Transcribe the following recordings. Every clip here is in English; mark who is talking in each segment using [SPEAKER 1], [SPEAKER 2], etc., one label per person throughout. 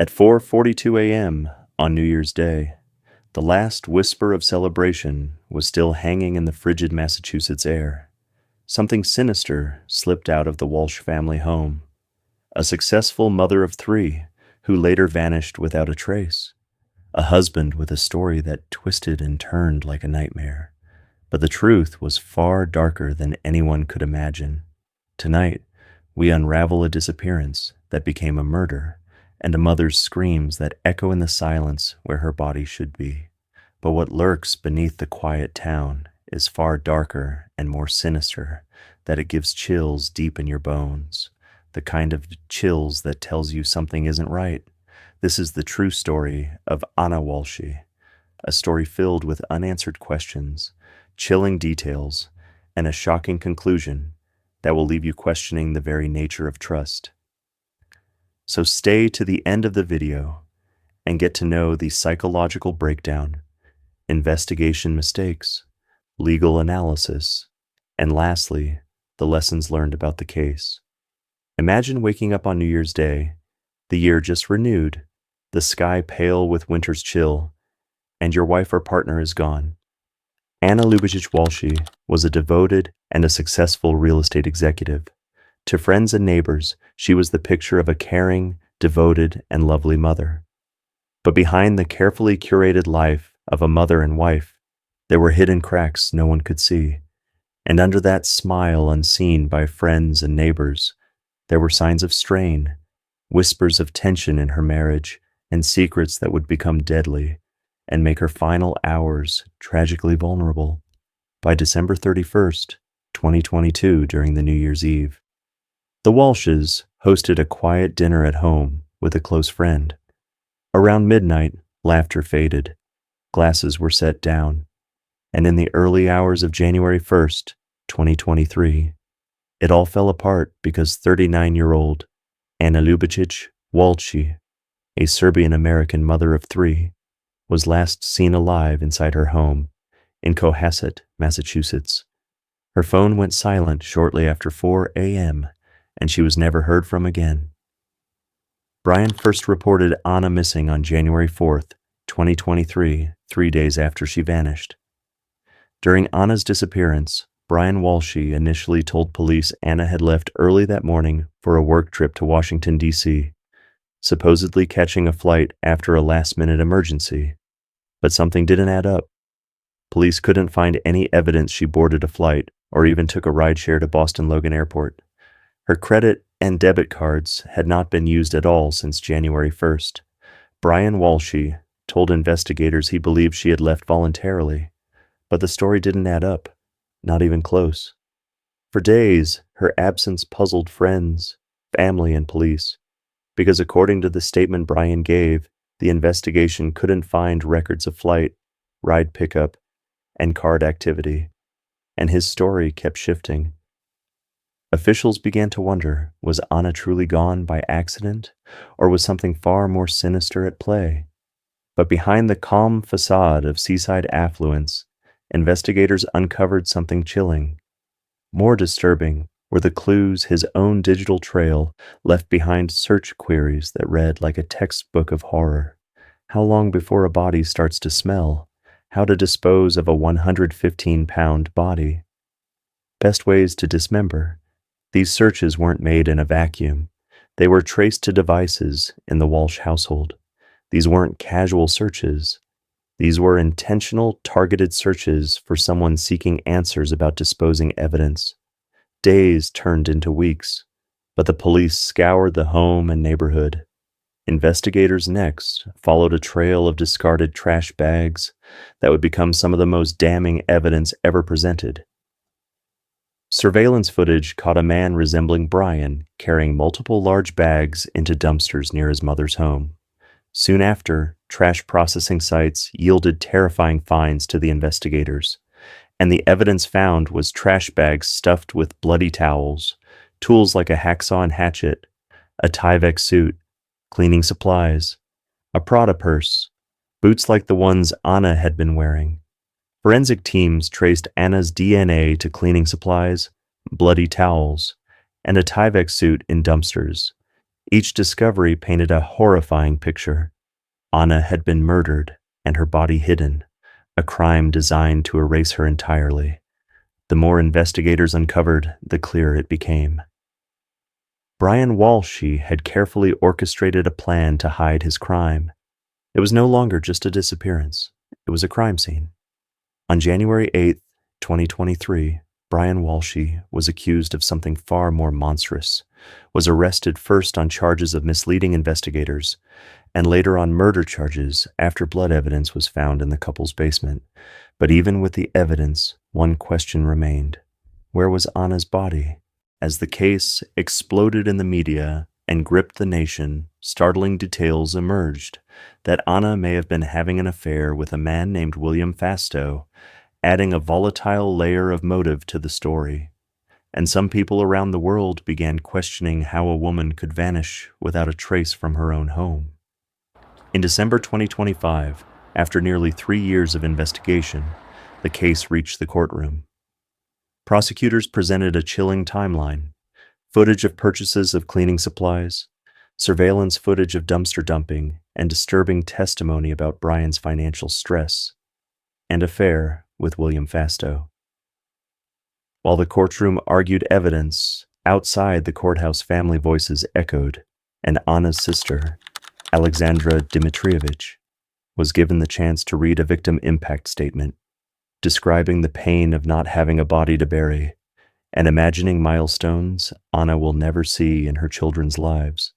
[SPEAKER 1] At 4:42 a.m. on New Year's Day, the last whisper of celebration was still hanging in the frigid Massachusetts air. Something sinister slipped out of the Walshe family home. A successful mother of three who later vanished without a trace. A husband with a story that twisted and turned like a nightmare. But the truth was far darker than anyone could imagine. Tonight, we unravel a disappearance that became a murder, and a mother's screams that echo in the silence where her body should be. But what lurks beneath the quiet town is far darker and more sinister, that it gives chills deep in your bones, the kind of chills that tells you something isn't right. This is the true story of Ana Walshe, a story filled with unanswered questions, chilling details, and a shocking conclusion that will leave you questioning the very nature of trust. So stay to the end of the video and get to know the psychological breakdown, investigation mistakes, legal analysis, and lastly, the lessons learned about the case. Imagine waking up on New Year's Day, the year just renewed, the sky pale with winter's chill, and your wife or partner is gone. Ana Ljubičić Walshe was a devoted and a successful real estate executive. To friends and neighbors, she was the picture of a caring, devoted, and lovely mother. But behind the carefully curated life of a mother and wife, there were hidden cracks no one could see. And under that smile unseen by friends and neighbors, there were signs of strain, whispers of tension in her marriage, and secrets that would become deadly and make her final hours tragically vulnerable. By December 31st, 2022, during the New Year's Eve, the Walshes hosted a quiet dinner at home with a close friend. Around midnight, laughter faded, glasses were set down, and in the early hours of January 1st, 2023, it all fell apart because 39-year-old Ana Ljubičić Walshe, a Serbian-American mother of three, was last seen alive inside her home in Cohasset, Massachusetts. Her phone went silent shortly after 4 a.m., and she was never heard from again. Brian first reported Ana missing on January 4th, 2023, 3 days after she vanished. During Ana's disappearance, Brian Walshe initially told police Ana had left early that morning for a work trip to Washington, D.C., supposedly catching a flight after a last-minute emergency. But something didn't add up. Police couldn't find any evidence she boarded a flight or even took a rideshare to Boston Logan Airport. Her credit and debit cards had not been used at all since January 1st. Brian Walshe told investigators he believed she had left voluntarily, but the story didn't add up, not even close. For days, her absence puzzled friends, family, and police, because according to the statement Brian gave, the investigation couldn't find records of flight, ride pickup, and card activity, and his story kept shifting. Officials began to wonder, was Ana truly gone by accident, or was something far more sinister at play? But behind the calm facade of seaside affluence, investigators uncovered something chilling. More disturbing were the clues his own digital trail left behind search queries that read like a textbook of horror. How long before a body starts to smell? How to dispose of a 115-pound body? Best ways to dismember. These searches weren't made in a vacuum. They were traced to devices in the Walshe household. These weren't casual searches. These were intentional, targeted searches for someone seeking answers about disposing evidence. Days turned into weeks, but the police scoured the home and neighborhood. Investigators next followed a trail of discarded trash bags that would become some of the most damning evidence ever presented. Surveillance footage caught a man resembling Brian carrying multiple large bags into dumpsters near his mother's home. Soon after, trash processing sites yielded terrifying finds to the investigators, and the evidence found was trash bags stuffed with bloody towels, tools like a hacksaw and hatchet, a Tyvek suit, cleaning supplies, a Prada purse, boots like the ones Ana had been wearing. Forensic teams traced Ana's DNA to cleaning supplies, bloody towels, and a Tyvek suit in dumpsters, Each discovery painted a horrifying picture. Ana had been murdered and her body hidden, a crime designed to erase her entirely. The more investigators uncovered, the clearer it became. Brian Walshe had carefully orchestrated a plan to hide his crime. It was no longer just a disappearance. It was a crime scene. On January 8, 2023, Brian Walshe was accused of something far more monstrous, was arrested first on charges of misleading investigators, and later on murder charges after blood evidence was found in the couple's basement. But even with the evidence, one question remained. Where was Ana's body? As the case exploded in the media and gripped the nation, startling details emerged that Ana may have been having an affair with a man named William Fastow, adding a volatile layer of motive to the story. And some people around the world began questioning how a woman could vanish without a trace from her own home. In December 2025, after nearly 3 years of investigation, the case reached the courtroom. Prosecutors presented a chilling timeline: footage of purchases of cleaning supplies, surveillance footage of dumpster dumping, and disturbing testimony about Brian's financial stress and affair with William Fastow. While the courtroom argued evidence, outside the courthouse family voices echoed, and Ana's sister, Alexandra Dmitrievich, was given the chance to read a victim impact statement, describing the pain of not having a body to bury and imagining milestones Ana will never see in her children's lives.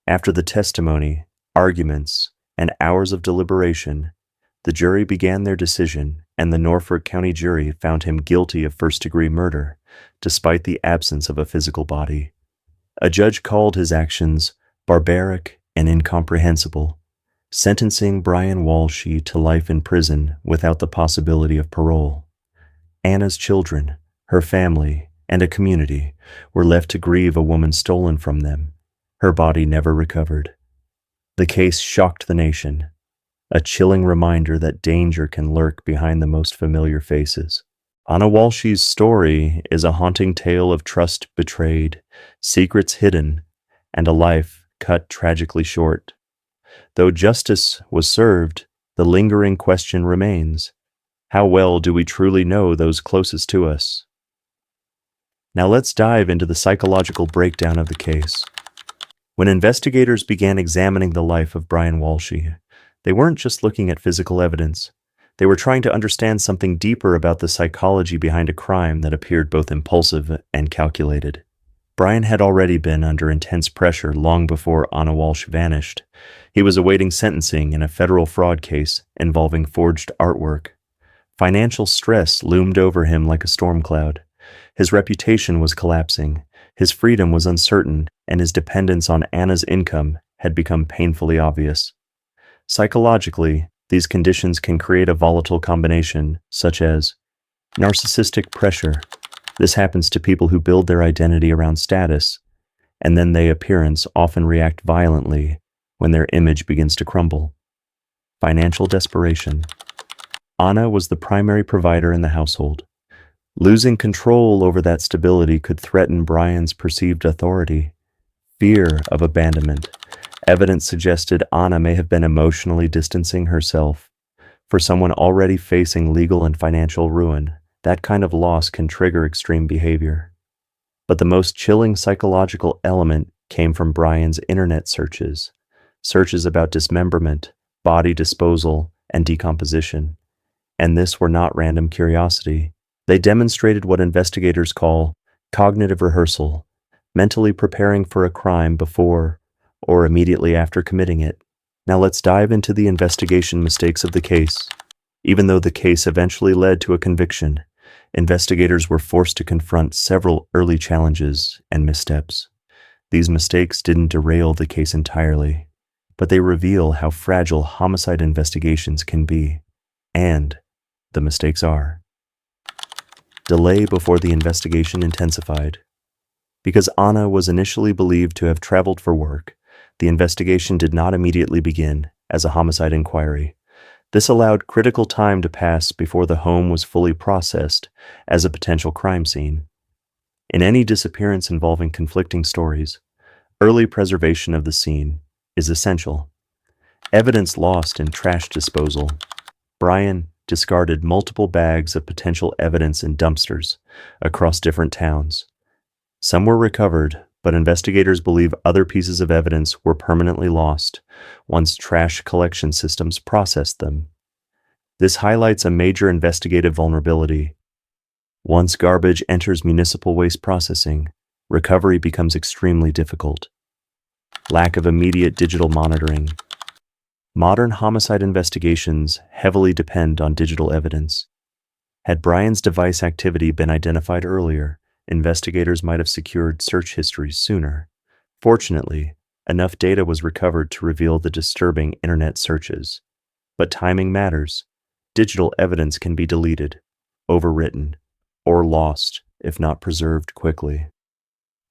[SPEAKER 1] After the testimony, arguments, and hours of deliberation, the jury began their decision, and the Norfolk County jury found him guilty of first-degree murder, despite the absence of a physical body. A judge called his actions barbaric and incomprehensible, sentencing Brian Walshe to life in prison without the possibility of parole. Ana's children, her family, and a community were left to grieve a woman stolen from them, her body never recovered. The case shocked the nation, a chilling reminder that danger can lurk behind the most familiar faces. Ana Walshe's story is a haunting tale of trust betrayed, secrets hidden, and a life cut tragically short. Though justice was served, the lingering question remains: how well do we truly know those closest to us? Now let's dive into the psychological breakdown of the case. When investigators began examining the life of Brian Walshe, they weren't just looking at physical evidence. They were trying to understand something deeper about the psychology behind a crime that appeared both impulsive and calculated. Brian had already been under intense pressure long before Ana Walshe vanished. He was awaiting sentencing in a federal fraud case involving forged artwork. Financial stress loomed over him like a storm cloud. His reputation was collapsing, his freedom was uncertain, and his dependence on Ana's income had become painfully obvious. Psychologically, these conditions can create a volatile combination, such as narcissistic pressure. This happens to people who build their identity around status, and then their appearance often react violently when their image begins to crumble. Financial desperation. Ana was the primary provider in the household. Losing control over that stability could threaten Brian's perceived authority. Fear of abandonment. Evidence suggested Ana may have been emotionally distancing herself. For someone already facing legal and financial ruin, that kind of loss can trigger extreme behavior. But the most chilling psychological element came from Brian's internet searches. Searches about dismemberment, body disposal, and decomposition. And this were not random curiosity. They demonstrated what investigators call cognitive rehearsal, mentally preparing for a crime before or immediately after committing it. Now let's dive into the investigation mistakes of the case. Even though the case eventually led to a conviction, investigators were forced to confront several early challenges and missteps. These mistakes didn't derail the case entirely, but they reveal how fragile homicide investigations can be, and the mistakes are. Delay before the investigation intensified. Because Ana was initially believed to have traveled for work, the investigation did not immediately begin as a homicide inquiry. This allowed critical time to pass before the home was fully processed as a potential crime scene. In any disappearance involving conflicting stories, Early preservation of the scene is essential. Evidence lost in trash disposal. Brian discarded multiple bags of potential evidence in dumpsters across different towns. Some were recovered, but investigators believe other pieces of evidence were permanently lost once trash collection systems processed them. This highlights a major investigative vulnerability. Once garbage enters municipal waste processing, recovery becomes extremely difficult. Lack of immediate digital monitoring. Modern homicide investigations heavily depend on digital evidence. Had Brian's device activity been identified earlier, investigators might have secured search histories sooner. Fortunately, enough data was recovered to reveal the disturbing internet searches. But timing matters. Digital evidence can be deleted, overwritten, or lost if not preserved quickly.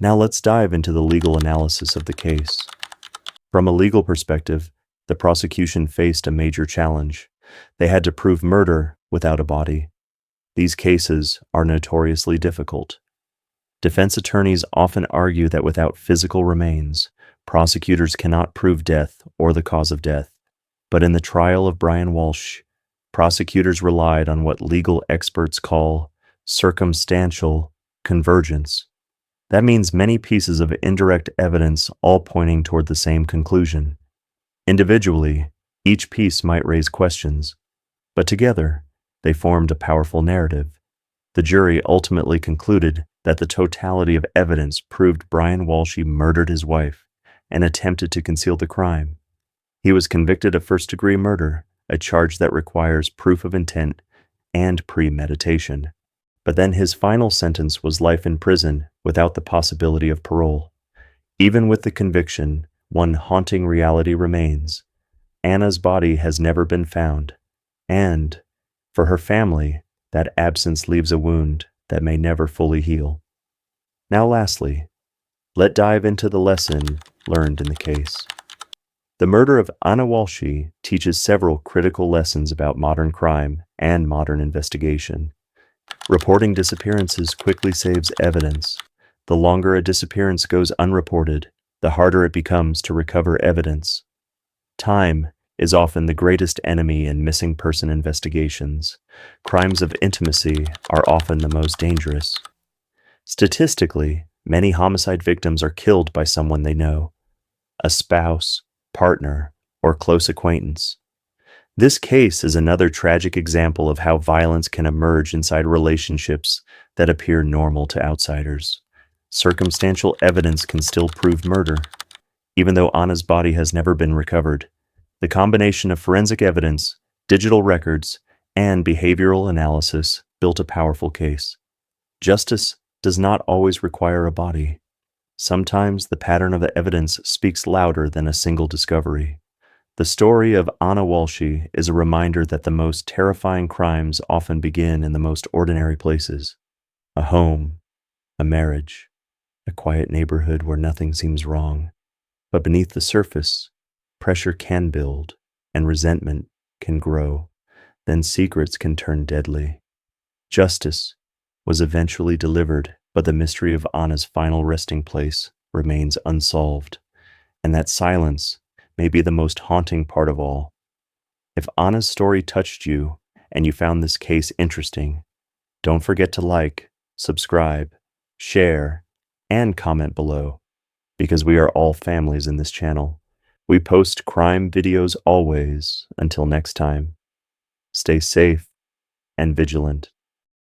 [SPEAKER 1] Now let's dive into the legal analysis of the case. From a legal perspective, the prosecution faced a major challenge. They had to prove murder without a body. These cases are notoriously difficult. Defense attorneys often argue that without physical remains, prosecutors cannot prove death or the cause of death. But in the trial of Brian Walshe, prosecutors relied on what legal experts call circumstantial convergence. That means many pieces of indirect evidence all pointing toward the same conclusion. Individually, each piece might raise questions, but together, they formed a powerful narrative. The jury ultimately concluded that the totality of evidence proved Brian Walshe murdered his wife and attempted to conceal the crime. He was convicted of first-degree murder, a charge that requires proof of intent and premeditation. But then his final sentence was life in prison without the possibility of parole. Even with the conviction, one haunting reality remains. Anna's body has never been found, and, for her family, that absence leaves a wound that may never fully heal. Now lastly, let's dive into the lesson learned in the case. The murder of Ana Walshe teaches several critical lessons about modern crime and modern investigation. Reporting disappearances quickly saves evidence. The longer a disappearance goes unreported, the harder it becomes to recover evidence. Time is often the greatest enemy in missing person investigations. Crimes of intimacy are often the most dangerous. Statistically, many homicide victims are killed by someone they know, a spouse, partner, or close acquaintance. This case is another tragic example of how violence can emerge inside relationships that appear normal to outsiders. Circumstantial evidence can still prove murder, even though Anna's body has never been recovered. The combination of forensic evidence, digital records, and behavioral analysis built a powerful case. Justice does not always require a body. Sometimes the pattern of the evidence speaks louder than a single discovery. The story of Ana Walshe is a reminder that the most terrifying crimes often begin in the most ordinary places. A home, a marriage, a quiet neighborhood where nothing seems wrong. But beneath the surface, pressure can build and resentment can grow. Then secrets can turn deadly. Justice was eventually delivered, but the mystery of Anna's final resting place remains unsolved. And that silence may be the most haunting part of all. If Anna's story touched you and you found this case interesting, don't forget to like, subscribe, share, and comment below, because we are all families in this channel. We post crime videos always. Until next time, stay safe and vigilant.